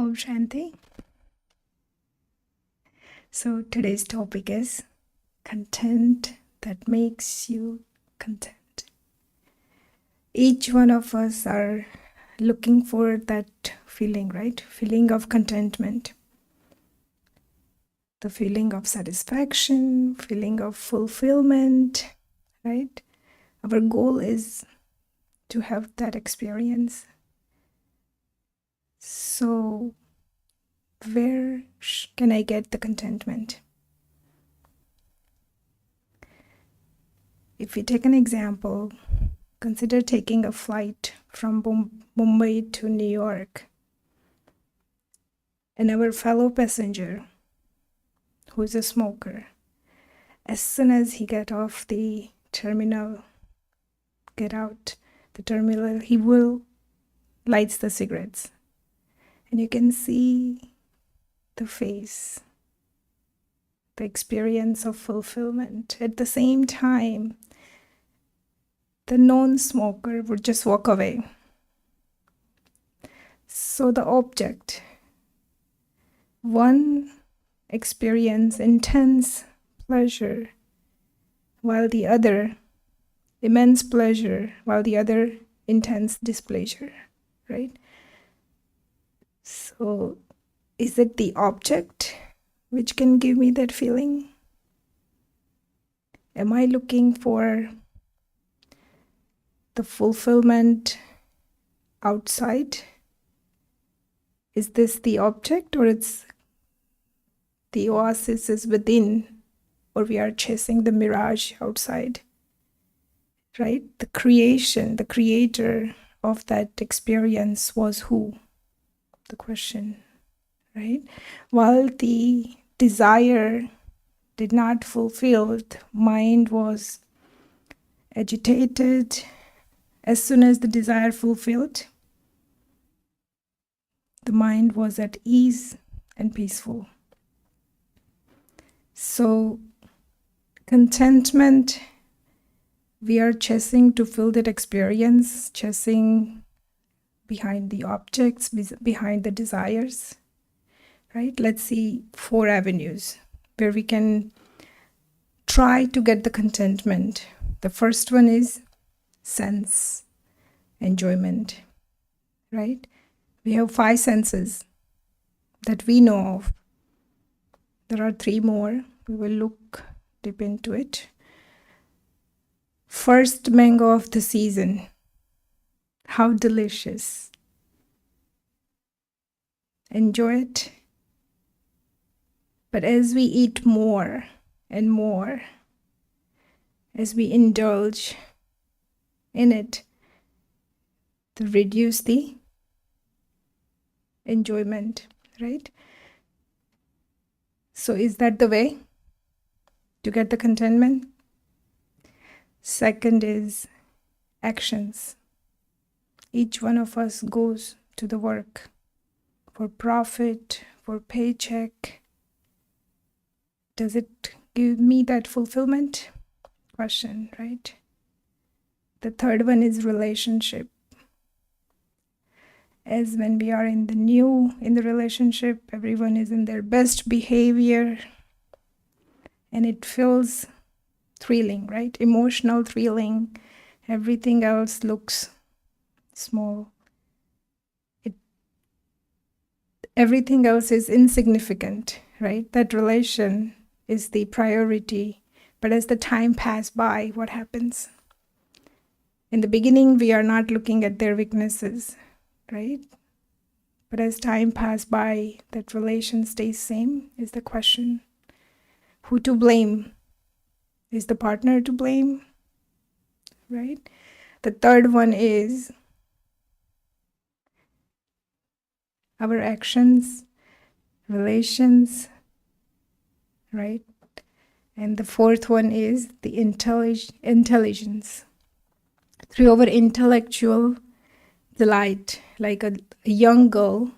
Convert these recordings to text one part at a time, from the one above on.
Om Shanti. So today's topic is content that makes you content. Each one of us are looking for that feeling, right? Feeling of contentment. The feeling of satisfaction, feeling of fulfillment, right? Our goal is to have that experience. So where can I get the contentment? If we take an example, consider taking a flight from Mumbai to New York, and our fellow passenger, who is a smoker, as soon as he get out the terminal, he will lights the cigarettes, and you can see the face, the experience of fulfillment. At the same time, the non-smoker would just walk away. So the object, one experience intense pleasure, while the other immense pleasure, while the other intense displeasure, right? So is it the object which can give me that feeling? Am I looking for the fulfillment outside? Is this the object, or it's the oasis is within, or we are chasing the mirage outside, right? The creator of that experience was who? The question, right? While the desire did not fulfill, the mind was agitated. As soon as the desire fulfilled, the mind was at ease and peaceful. So contentment, we are chasing to fill that experience, chasing behind the objects, behind the desires, right? Let's see 4 avenues where we can try to get the contentment. The first one is sense enjoyment, right? We have 5 senses that we know of. There are 3 more. We will look deep into it. First mango of the season. How delicious. Enjoy it. But as we eat more and more, as we indulge in it, to reduce the enjoyment, right? So is that the way to get the contentment? Second is actions. Each one of us goes to the work for profit, for paycheck. Does it give me that fulfillment? Question, right? The third one is relationship. As when we are in the relationship, everyone is in their best behavior, and it feels thrilling, right? Emotional thrilling. Everything else looks small. Everything else is insignificant, right? That relation is the priority. But as the time passes by, what happens? In the beginning, we are not looking at their weaknesses, right? But as time passes by, that relation stays same, is the question. Who to blame? Is the partner to blame? Right? The third one is our actions, relations, right? And the fourth one is the intelligence. Through our intellectual delight, like a young girl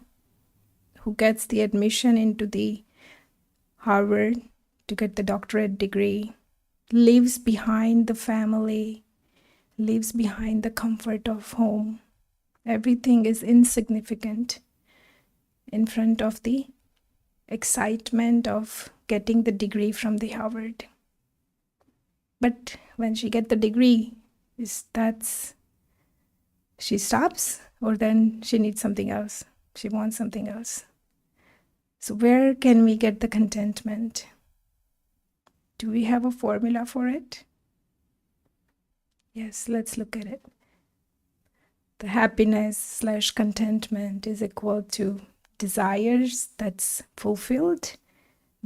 who gets the admission into the Harvard to get the doctorate degree, leaves behind the family, leaves behind the comfort of home. Everything is insignificant. in front of the excitement of getting the degree from the Harvard. But when she gets the degree, she stops, or then she needs something else. She wants something else. So where can we get the contentment? Do we have a formula for it? Yes, let's look at it. The happiness / contentment is equal to desires that's fulfilled,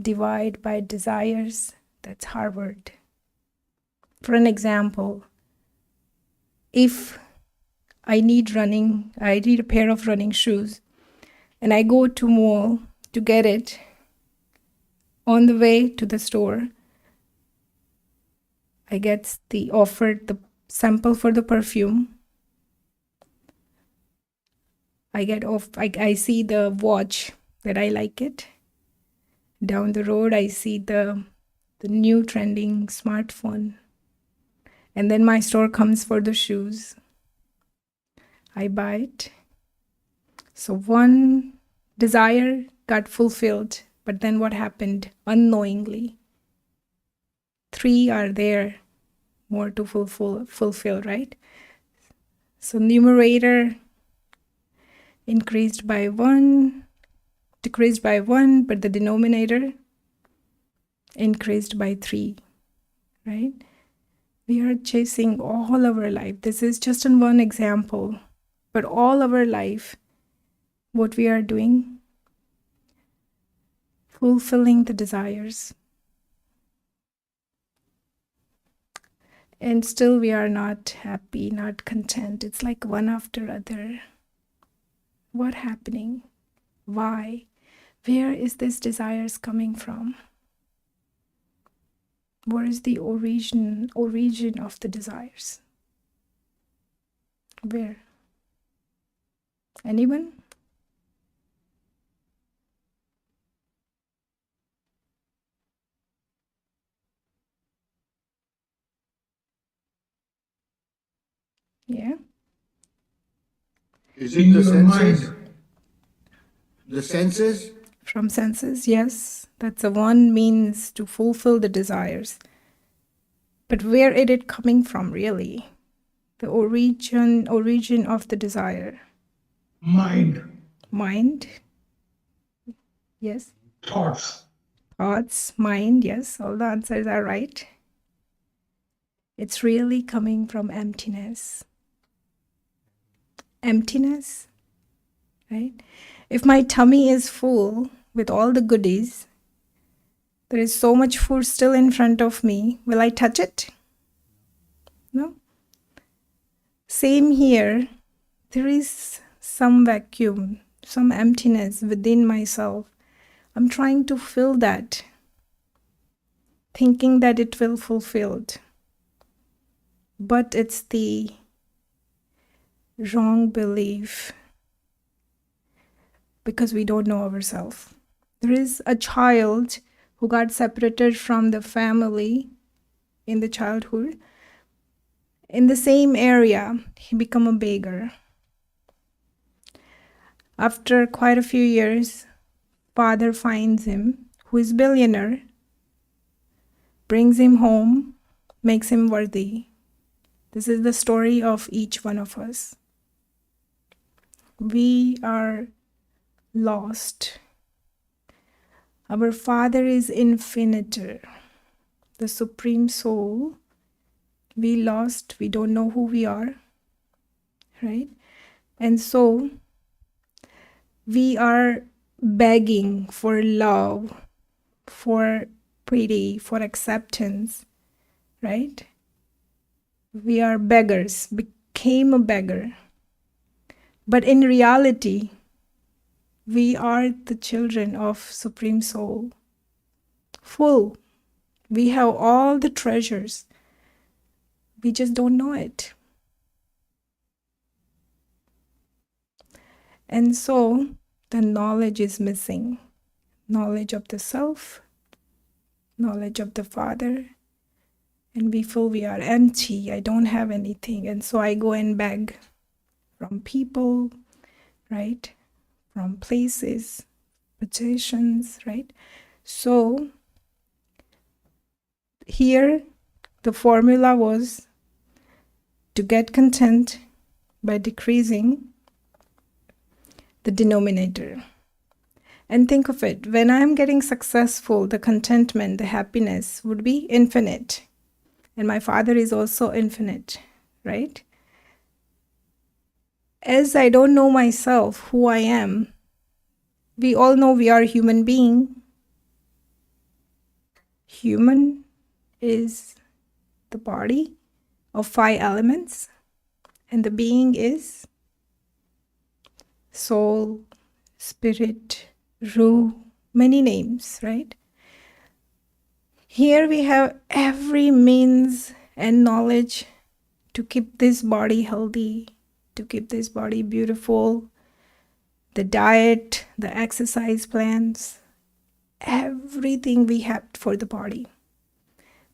divide by desires that's Harvard. For an example, if I need a pair of running shoes, and I go to mall to get it. On the way to the store, I get offered the sample for the perfume. I see the watch that I like it. Down the road, I see the new trending smartphone. And then my store comes for the shoes. I buy it. So one desire got fulfilled, but then what happened? Unknowingly, 3 are there more to fulfill, right? So numerator decreased by 1, but the denominator increased by 3, right? We are chasing all our life. This is just one example, but all our life, what we are doing, fulfilling the desires. And still we are not happy, not content. It's like one after other. What happening? Why? Where is this desires coming from? Where is the origin of the desires? Where? Anyone? Yeah. Is it the senses? The senses? From senses, yes. That's the one means to fulfill the desires. But where is it coming from, really? The origin of the desire. Mind. Mind? Yes. Thoughts. Thoughts, mind, yes. All the answers are right. It's really coming from emptiness. Emptiness, right? If my tummy is full with all the goodies, there is so much food still in front of me, will I touch it? No. Same here. There is some vacuum, some emptiness within myself. I'm trying to fill that, thinking that it will fulfilled. But it's the wrong belief, because we don't know ourselves. There is a child who got separated from the family in the childhood. In the same area, he became a beggar. After quite a few years, father finds him, who is billionaire, brings him home, makes him worthy. This is the story of each one of us. We are lost. Our Father is infinite, the Supreme Soul. We lost, we don't know who we are, right? And so we are begging for love, for pity, for acceptance, right? We are beggars, became a beggar. But in reality, we are the children of Supreme Soul. Full. We have all the treasures. We just don't know it. And so the knowledge is missing. Knowledge of the self, knowledge of the Father. And we feel we are empty. I don't have anything. And so I go and beg from people, right? from places, possessions, right? So here the formula was to get content by decreasing the denominator. And think of it, when I'm getting successful, the contentment, the happiness would be infinite. And my Father is also infinite, right? As I don't know myself, who I am, we all know we are a human being. Human is the body of 5 elements, and the being is soul, spirit, Ruh, many names, right? Here we have every means and knowledge to keep this body healthy, to keep this body beautiful, the diet, the exercise plans, everything we have for the body.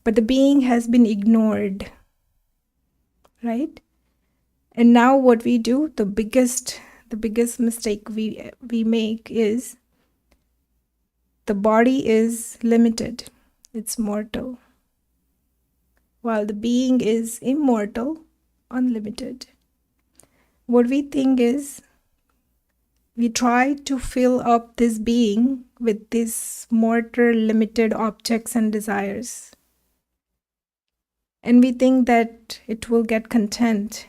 But the being has been ignored, right? And now what we do, the biggest mistake we make is the body is limited. It's mortal. While the being is immortal, unlimited. What we think is we try to fill up this being with these mortal, limited objects and desires. And we think that it will get content.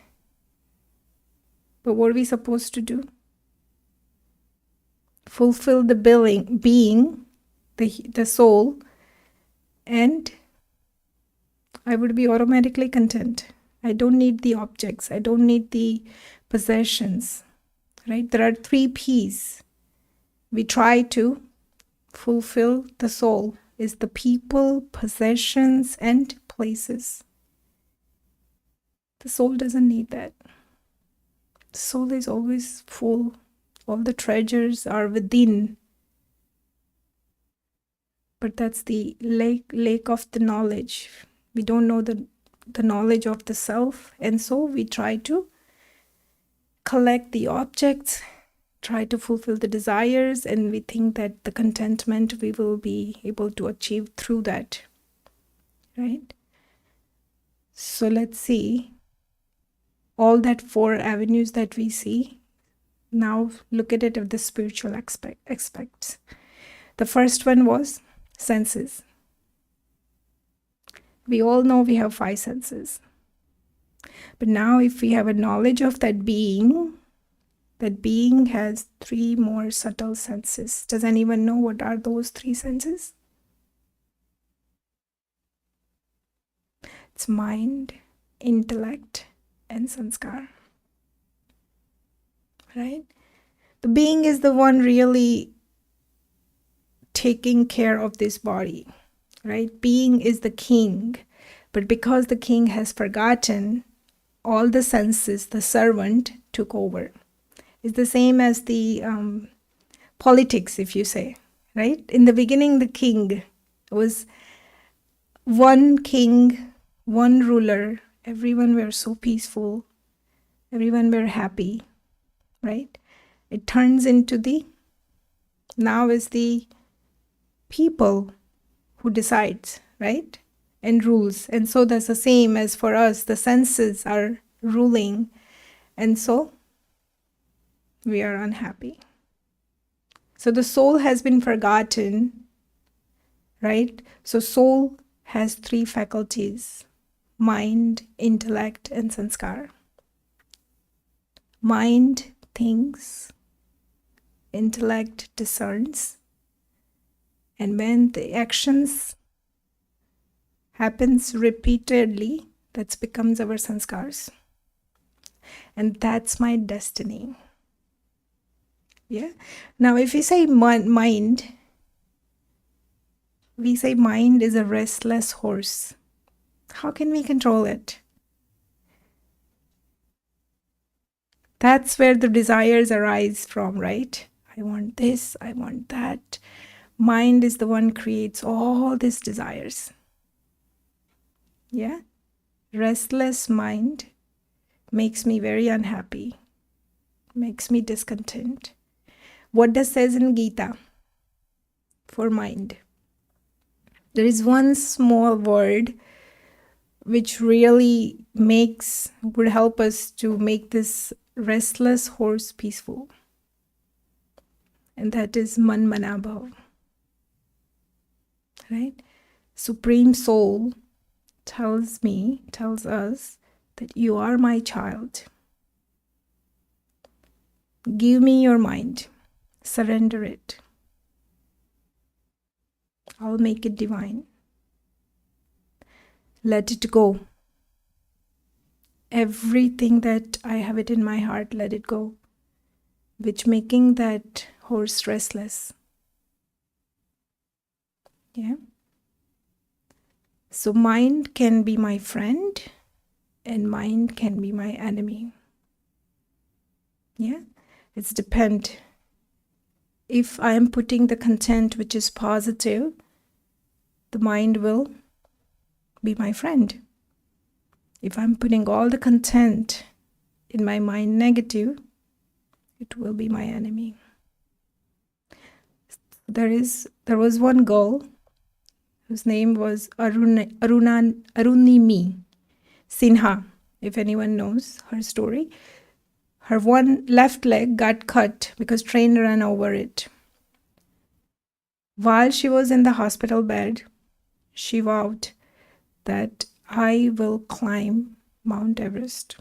But what are we supposed to do? Fulfill the being, the soul, and I would be automatically content. I don't need the objects. I don't need the possessions, right? There are 3 P's. We try to fulfill the soul is the people, possessions, and places. The soul doesn't need that. The soul is always full. All the treasures are within. But that's the lack of the knowledge. We don't know the knowledge of the self, and so we try to collect the objects, try to fulfill the desires, and we think that the contentment we will be able to achieve through that, right? So let's see all that 4 avenues that we see. Now look at it of the spiritual aspects. The first one was senses. We all know we have 5 senses. But now if we have a knowledge of that being has 3 more subtle senses. Does anyone know what are those 3 senses? It's mind, intellect, and sanskar. Right? The being is the one really taking care of this body. Right? Being is the king, but because the king has forgotten, all the senses, the servant took over. It's the same as the politics, if you say, right? In the beginning, the king was one king, one ruler. Everyone were so peaceful. Everyone were happy, right? It turns into now is the people who decides, right? And rules. And so that's the same as for us. The senses are ruling. And so we are unhappy. So the soul has been forgotten, right? So soul has 3 faculties: mind, intellect, and sanskar. Mind thinks, intellect discerns, and when the actions happens repeatedly, that becomes our sanskars. And that's my destiny. Yeah. Now, if we say mind, we say mind is a restless horse. How can we control it? That's where the desires arise from, right? I want this, I want that. Mind is the one creates all these desires. Yeah? Restless mind makes me very unhappy, makes me discontent. What does says in Gita for mind? There is one small word which really would help us to make this restless horse peaceful. And that is man manabhav. Right? Supreme Soul tells us that you are my child. Give me your mind. Surrender it. I'll make it divine. Let it go. Everything that I have it in my heart, let it go, which making that horse restless. Yeah. So mind can be my friend and mind can be my enemy. Yeah. It's depend. If I am putting the content which is positive, the mind will be my friend. If I'm putting all the content in my mind negative, it will be my enemy. There was one girl whose name was Arunimi Sinha, if anyone knows her story. Her one left leg got cut because train ran over it. While she was in the hospital bed, she vowed that I will climb Mount Everest.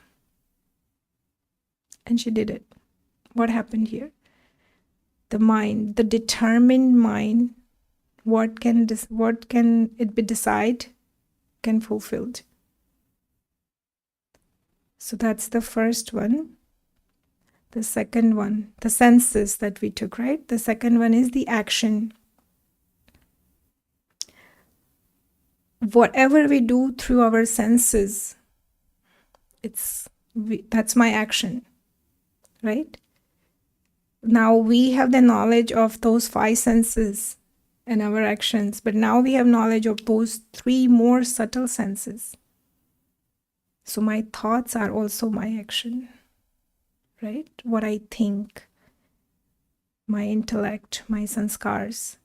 And she did it. What happened here? The mind, the determined mind, what can it be decide can fulfilled. So that's the first one. The second one, the senses that we took, right? The second one is the action. Whatever we do through our senses, that's my action, right? Now we have the knowledge of those 5 senses and our actions, but now we have knowledge of those 3 more subtle senses. So my thoughts are also my action, right? What I think, my intellect, my sanskars.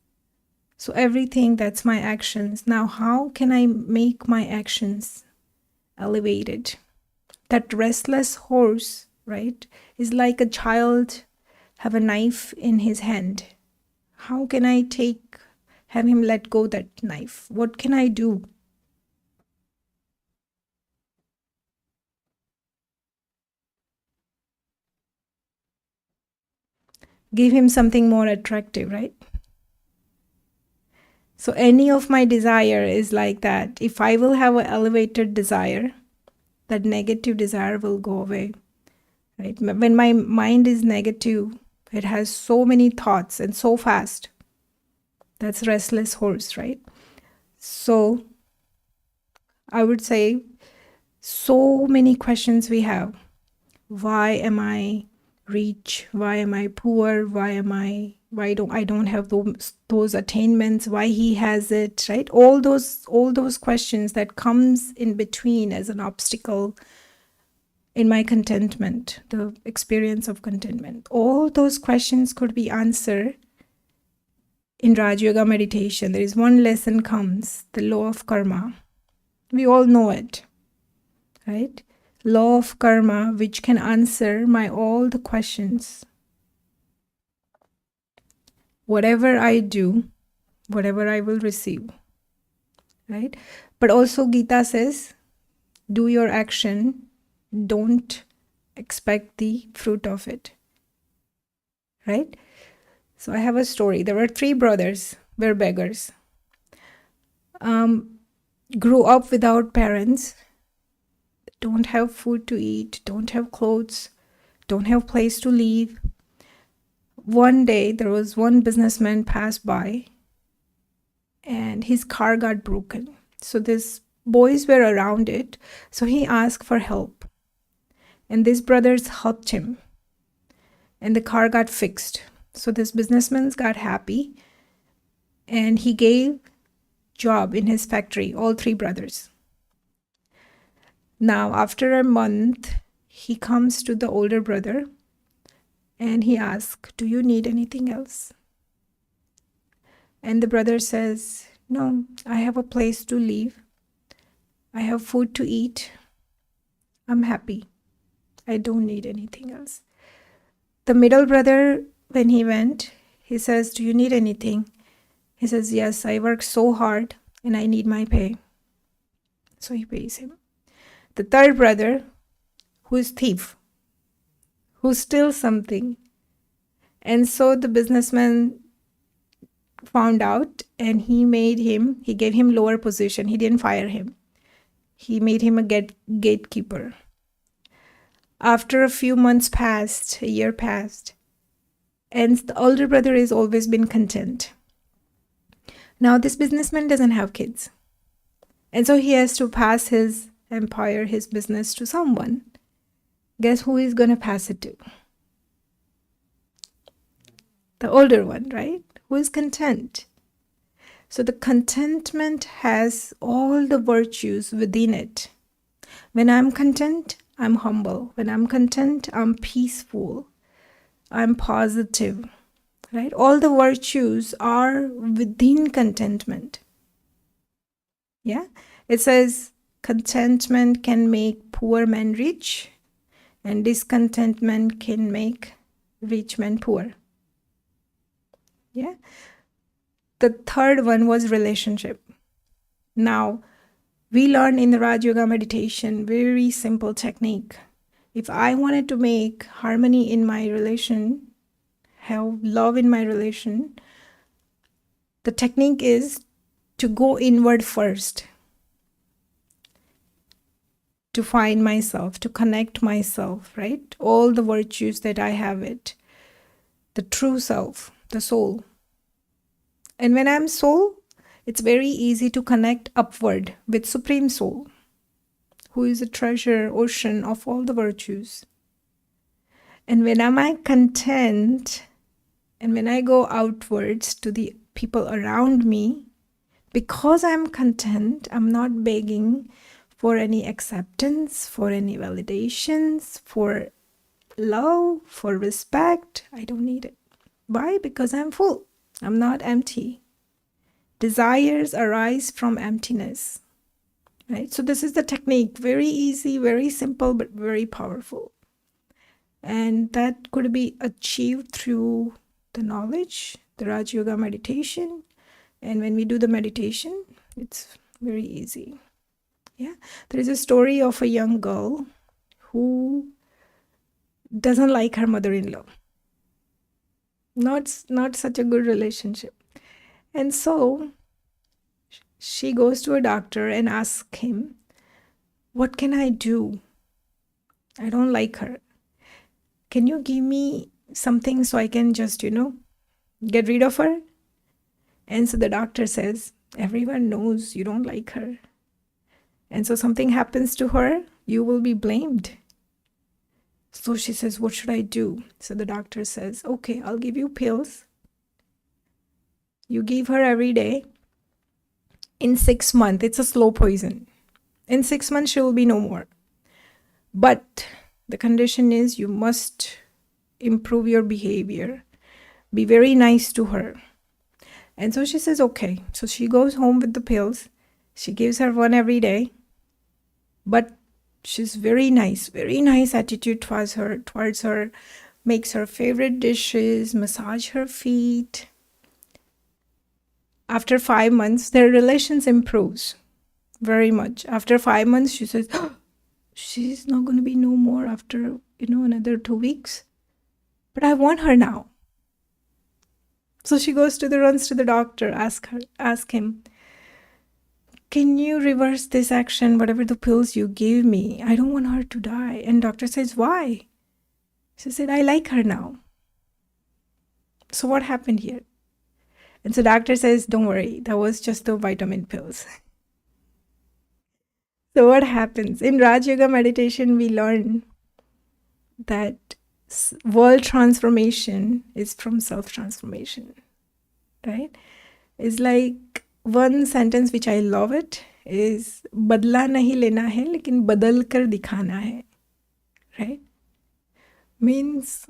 So everything, that's my actions. Now, how can I make my actions elevated? That restless horse, right, is like a child have a knife in his hand. How can I have him let go that knife? What can I do? Give him something more attractive, right? So any of my desire is like that. If I will have an elevated desire, that negative desire will go away, right? When my mind is negative, it has so many thoughts and so fast. That's restless horse, right? So I would say so many questions we have. Why am I rich? Why am I poor? Why don't I don't have those attainments? Why he has it, right? All those questions that comes in between as an obstacle in my contentment, the experience of contentment. All those questions could be answered in Raj Yoga meditation. There is one lesson comes, the law of karma. We all know it, right? Law of karma, which can answer all the questions. Whatever I do, whatever I will receive, right? But also Gita says, do your action, don't expect the fruit of it, right? So I have a story. There were 3 brothers, were beggars. Grew up without parents, don't have food to eat, don't have clothes, don't have place to live. One day there was one businessman passed by and his car got broken. So these boys were around it. So he asked for help. And these brothers helped him. And the car got fixed. So this businessman got happy. And he gave job in his factory, all 3 brothers. Now, after a month, he comes to the older brother And he asks, do you need anything else? And the brother says, no, I have a place to live. I have food to eat. I'm happy. I don't need anything else. The middle brother, when he went, he says, do you need anything? He says, yes, I work so hard and I need my pay. So he pays him. The third brother, who is thief, who steals something. And so the businessman found out and he gave him lower position. He didn't fire him. He made him a gatekeeper. After a few months passed, a year passed, and the older brother has always been content. Now this businessman doesn't have kids. And so he has to pass his empire, his business to someone. Guess who he's going to pass it to? The older one, right? Who is content. So the contentment has all the virtues within it. When I'm content, I'm humble. When I'm content, I'm peaceful. I'm positive, right? All the virtues are within contentment. Yeah? It says contentment can make poor men rich, and discontentment can make rich men poor. Yeah? The third one was relationship. Now, we learned in the Raj Yoga meditation, very simple technique. If I wanted to make harmony in my relation, have love in my relation, the technique is to go inward first, to find myself, to connect myself, right? All the virtues that I have it, the true self, the soul. And when I'm soul, it's very easy to connect upward with Supreme Soul, who is a treasure ocean of all the virtues. And when am I content, and when I go outwards to the people around me, because I'm content, I'm not begging for any acceptance, for any validations, for love, for respect. I don't need it. Why? Because I'm full. I'm not empty. Desires arise from emptiness, right? So this is the technique. Very easy, very simple, but very powerful. And that could be achieved through the knowledge, the Raj Yoga meditation. And when we do the meditation, it's very easy. Yeah. There is a story of a young girl who doesn't like her mother-in-law. Not such a good relationship. And so she goes to a doctor and asks him, what can I do? I don't like her. Can you give me something so I can just, get rid of her? And so the doctor says, everyone knows you don't like her. And so something happens to her, you will be blamed. So she says, what should I do? So the doctor says, okay, I'll give you pills. You give her every day. In 6 months, it's a slow poison. In 6 months, she will be no more. But the condition is you must improve your behavior. Be very nice to her. And so she says, okay. So she goes home with the pills. She gives her one every day. But she's very nice attitude towards her, makes her favorite dishes, massage her feet. After 5 months, their relations improves very much. After 5 months, she says, oh, she's not going to be no more after, another 2 weeks. But I want her now. So she runs to the doctor, ask him, can you reverse this action, whatever the pills you gave me? I don't want her to die. And doctor says, why? She said, I like her now. So what happened here? And so doctor says, don't worry, that was just the vitamin pills. So what happens? In Raj Yoga meditation, we learn that world transformation is from self-transformation, right? It's like one sentence which I love it is, badla nahi lena hai, lekin badal kar dikhana hai, right? Means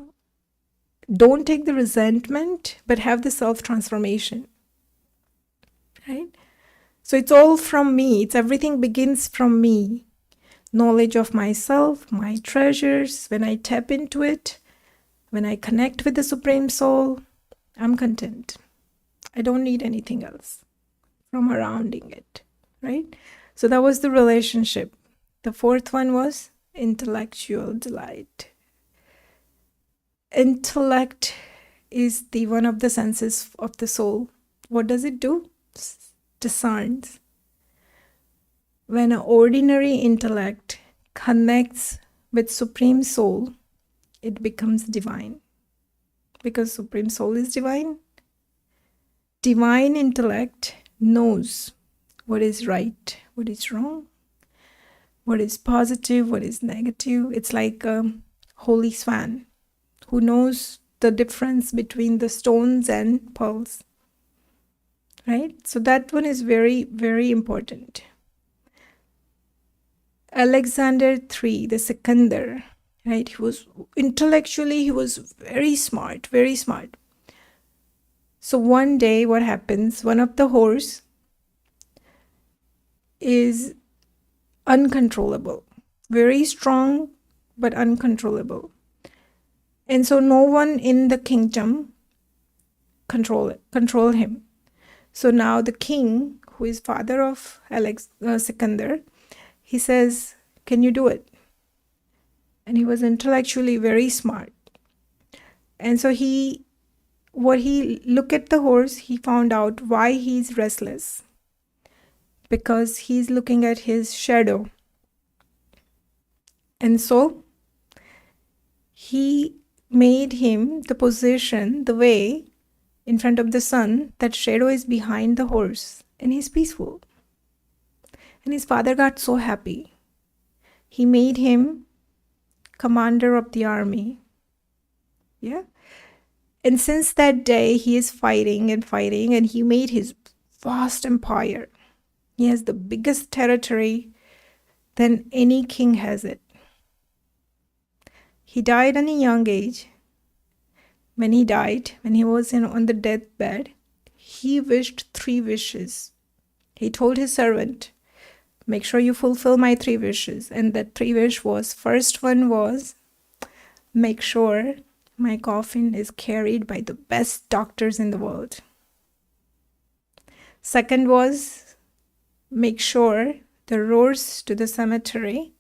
Don't take the resentment, but have the self-transformation, right? So it's all from me. It's everything begins from me. Knowledge of myself, my treasures. When I tap into it, when I connect with the Supreme Soul, I'm content. I don't need anything else from surrounding it, right? So that was the relationship. The fourth one was intellectual delight. Intellect is the one of the senses of the soul. What does it do? Discerns. When an ordinary intellect connects with Supreme Soul, it becomes divine. Because Supreme Soul is divine. Divine intellect knows what is right, what is wrong, what is positive, what is negative. It's like a holy swan who knows the difference between the stones and pearls, right? So that one is very, very important. Alexander III, the Sikandar, right? He was intellectually, he was very smart, very smart. So one day what happens, one of the horse is uncontrollable, very strong, but uncontrollable. And so no one in the kingdom control him. So now the king, who is father of Sikandar, he says, can you do it? And he was intellectually very smart. And so when he looked at the horse, he found out why he's restless. Because he's looking at his shadow. And so he made him the position, the way in front of the sun, that shadow is behind the horse, and he's peaceful. And his father got so happy. He made him commander of the army. Yeah. And since that day, he is fighting, and he made his vast empire. He has the biggest territory than any king has it. He died at a young age. When he died, when he was on the deathbed, he wished 3 wishes. He told his servant, make sure you fulfill my 3 wishes. And that 3 wish was, first one was, make sure my coffin is carried by the best doctors in the world. Second was, make sure the roads to the cemetery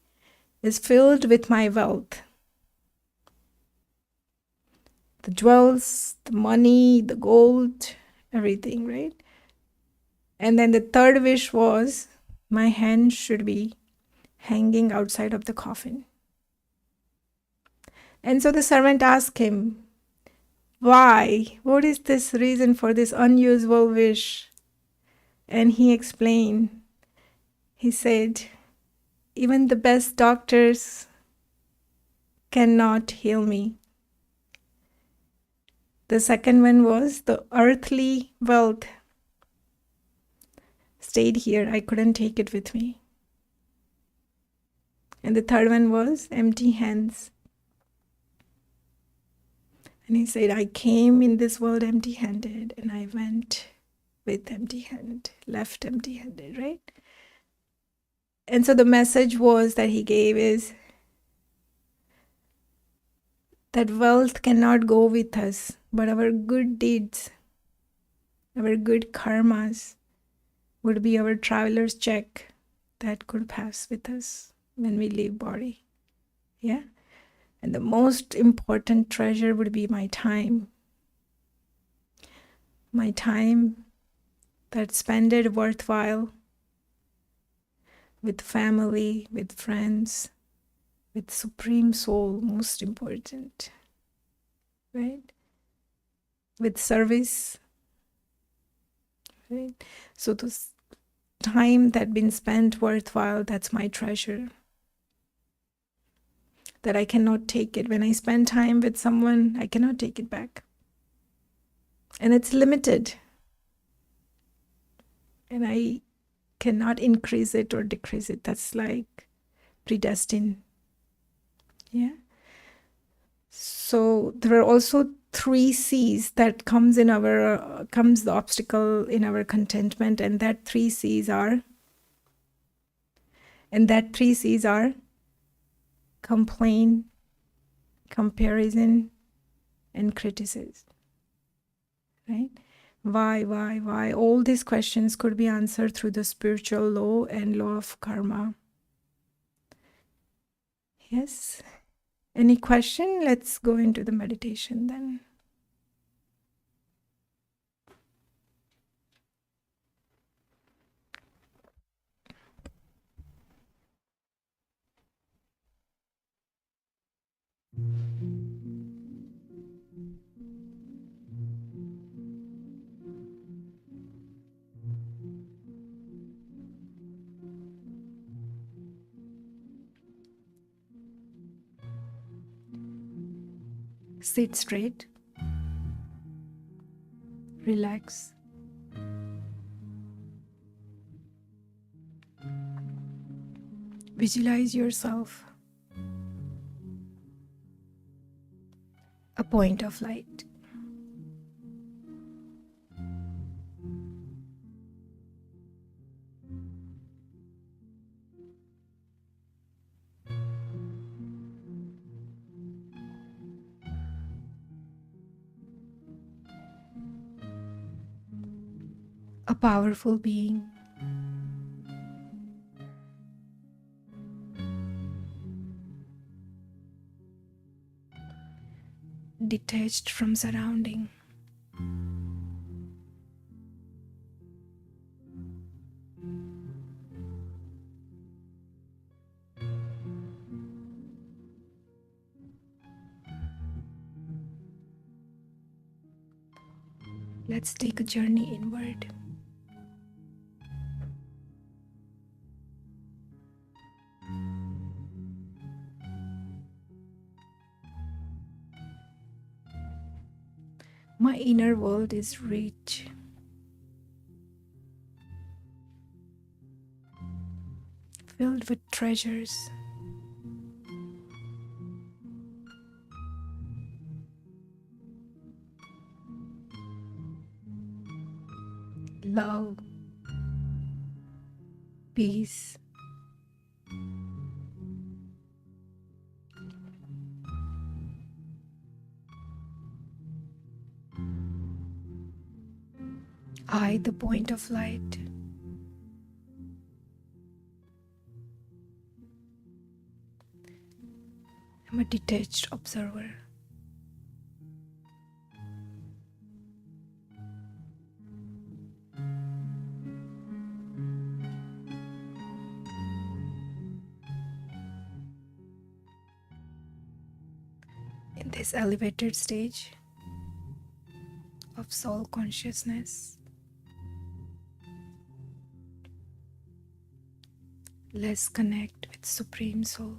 is filled with my wealth. The jewels, the money, the gold, everything, right? And then the third wish was, my hand should be hanging outside of the coffin. And so the servant asked him, why? What is this reason for this unusual wish? And he explained, he said, even the best doctors cannot heal me. The second one was the earthly wealth stayed here. I couldn't take it with me. And the third one was empty hands. And he said, I came in this world empty-handed, and I went with empty hand, left empty-handed, right? And so the message was that he gave is that wealth cannot go with us, but our good deeds, our good karmas would be our traveler's check that could pass with us when we leave body. Yeah? And the most important treasure would be my time. My time that's spent worthwhile with family, with friends, with Supreme Soul, most important, right? With service, right? So this time that been spent worthwhile, that's my treasure. That I cannot take it. When I spend time with someone, I cannot take it back. And it's limited. And I cannot increase it or decrease it. That's like predestined. Yeah. So there are also three C's that comes the obstacle in our contentment, and that three C's are complain, comparison, and criticism. Right? Why? All these questions could be answered through the spiritual law and law of karma. Yes? Any question? Let's go into the meditation then. Sit straight. Relax. Visualize yourself a point of light. A powerful being. Detached from surrounding. Let's take a journey inward. My inner world is rich, filled with treasures. Love, peace, I, the point of light. I'm a detached observer. In this elevated stage of soul consciousness, let's connect with Supreme Soul.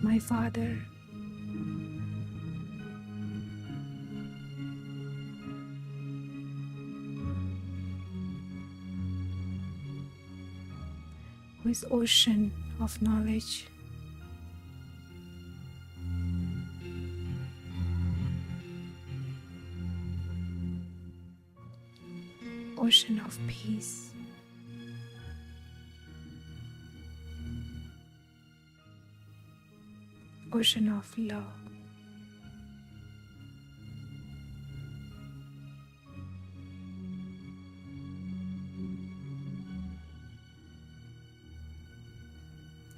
My Father, who is ocean of knowledge, ocean of peace, ocean of love.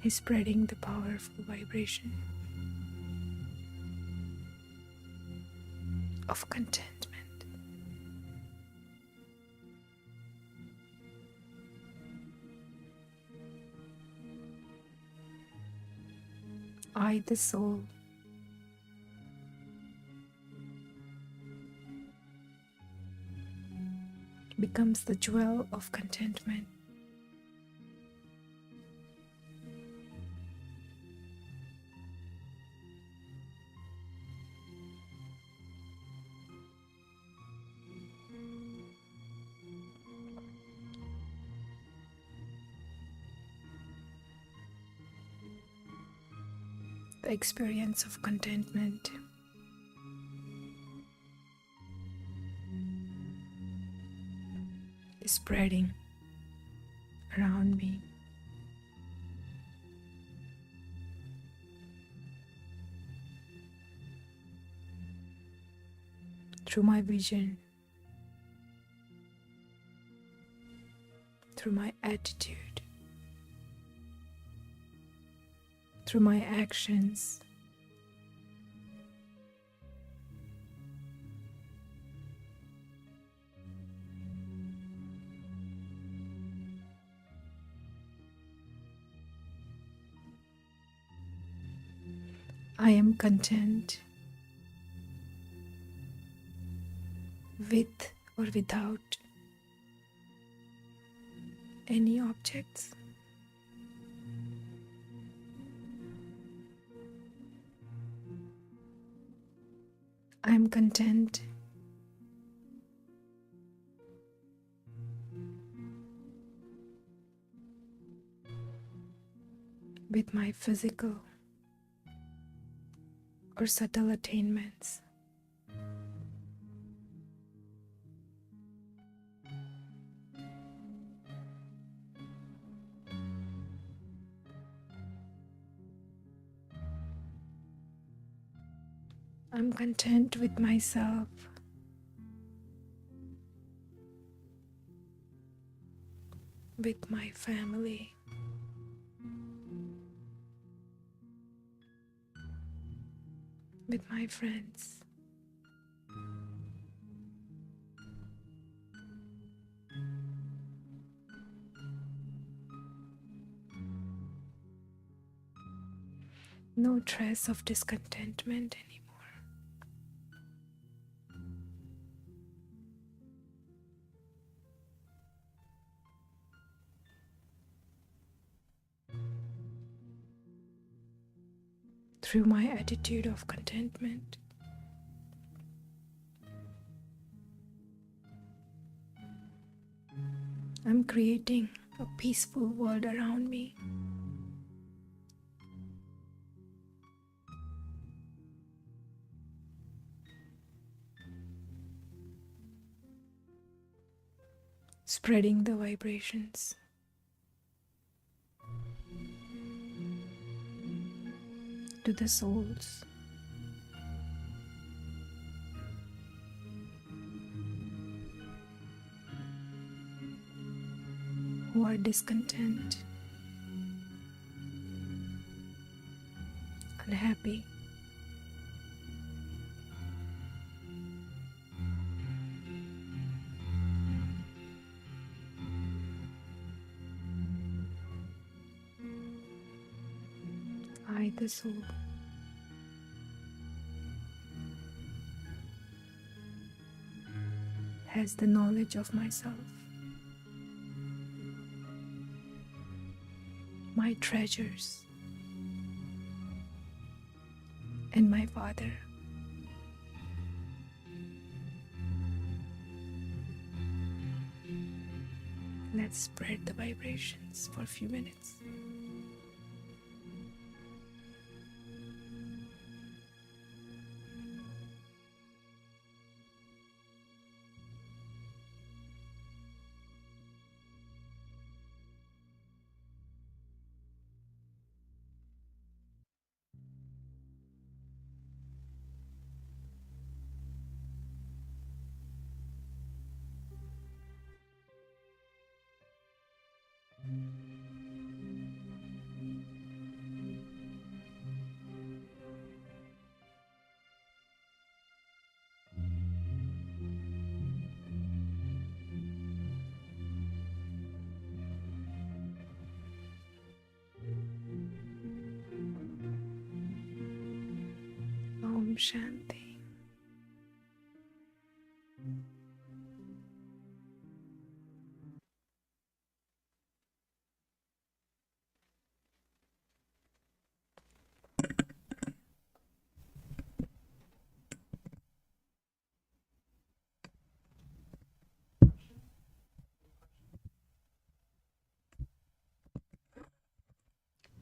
Is spreading the powerful vibration of contentment. I, the soul, becomes the jewel of contentment. the experience of contentment is spreading around me. Through my vision, through my attitude, through my actions. I am content with or without any objects. I am content with my physical or subtle attainments. I'm content with myself, with my family, with my friends. No trace of discontentment anymore. Through my attitude of contentment, I'm creating a peaceful world around me. Spreading the vibrations to the souls who are discontent, unhappy, I, the soul, has the knowledge of myself, my treasures, and my Father. Let's spread the vibrations for a few minutes. Om Shanti.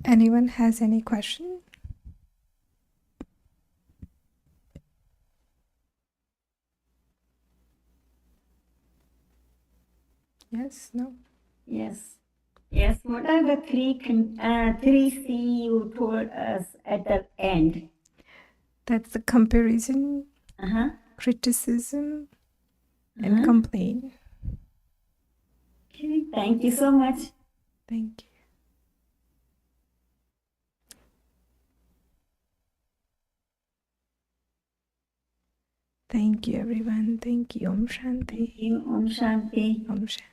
Anyone has any question? Yes, no. Yes. Yes. What are the three C you told us at the end? That's the comparison, Uh-huh. criticism, and Uh-huh. complaint. Okay. Thank you so much. Thank you. Thank you, everyone. Thank you. Om Shanti. Thank you. Om Shanti. Om Shanti.